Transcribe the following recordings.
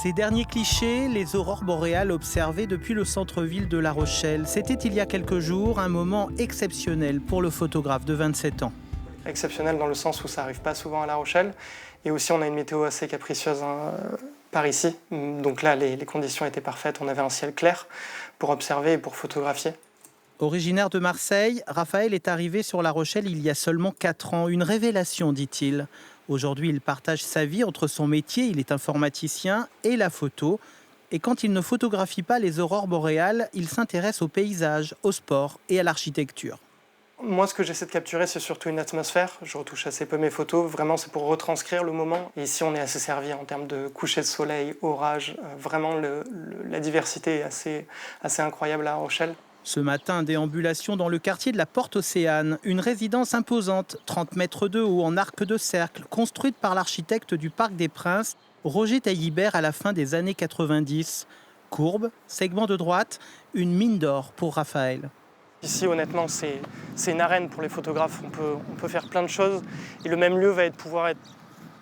Ces derniers clichés, les aurores boréales observées depuis le centre-ville de La Rochelle. C'était il y a quelques jours un moment exceptionnel pour le photographe de 27 ans. Exceptionnel dans le sens où ça n'arrive pas souvent à La Rochelle. Et aussi, on a une météo assez capricieuse par ici. Donc là, les conditions étaient parfaites. On avait un ciel clair pour observer et pour photographier. Originaire de Marseille, Raphaël est arrivé sur La Rochelle il y a seulement 4 ans. Une révélation, dit-il. Aujourd'hui, il partage sa vie entre son métier, il est informaticien, et la photo. Et quand il ne photographie pas les aurores boréales, il s'intéresse au paysage, au sport et à l'architecture. Moi, ce que j'essaie de capturer, c'est surtout une atmosphère. Je retouche assez peu mes photos. Vraiment, c'est pour retranscrire le moment. Et ici, on est assez servi en termes de coucher de soleil, orage. Vraiment, la diversité est assez incroyable à La Rochelle. Ce matin, déambulation dans le quartier de la Porte Océane, une résidence imposante, 30 mètres de haut en arc de cercle, construite par l'architecte du Parc des Princes, Roger Taillibert, à la fin des années 90. Courbe, segment de droite, une mine d'or pour Raphaël. Ici, honnêtement, c'est une arène pour les photographes. On peut faire plein de choses. Et le même lieu va pouvoir être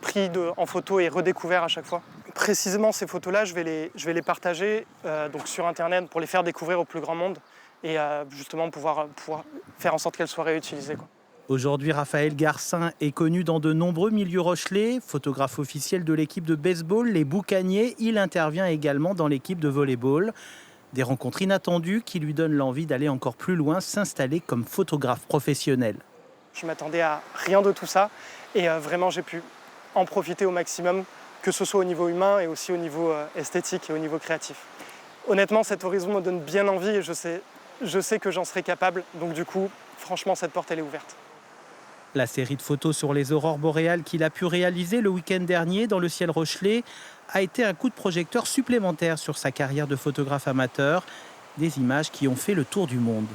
pris en photo et redécouvert à chaque fois. Précisément, ces photos-là, je vais les partager donc sur Internet pour les faire découvrir au plus grand monde et justement pouvoir faire en sorte qu'elles soient réutilisées, quoi. Aujourd'hui, Raphaël Garcin est connu dans de nombreux milieux rochelais. Photographe officiel de l'équipe de baseball, les Boucaniers, il intervient également dans l'équipe de volleyball. Des rencontres inattendues qui lui donnent l'envie d'aller encore plus loin, s'installer comme photographe professionnel. Je m'attendais à rien de tout ça et vraiment j'ai pu en profiter au maximum, que ce soit au niveau humain et aussi au niveau esthétique et au niveau créatif. Honnêtement, cet horizon me donne bien envie et je sais que j'en serai capable. Donc du coup, franchement, cette porte, elle est ouverte. La série de photos sur les aurores boréales qu'il a pu réaliser le week-end dernier dans le ciel rochelais a été un coup de projecteur supplémentaire sur sa carrière de photographe amateur. Des images qui ont fait le tour du monde.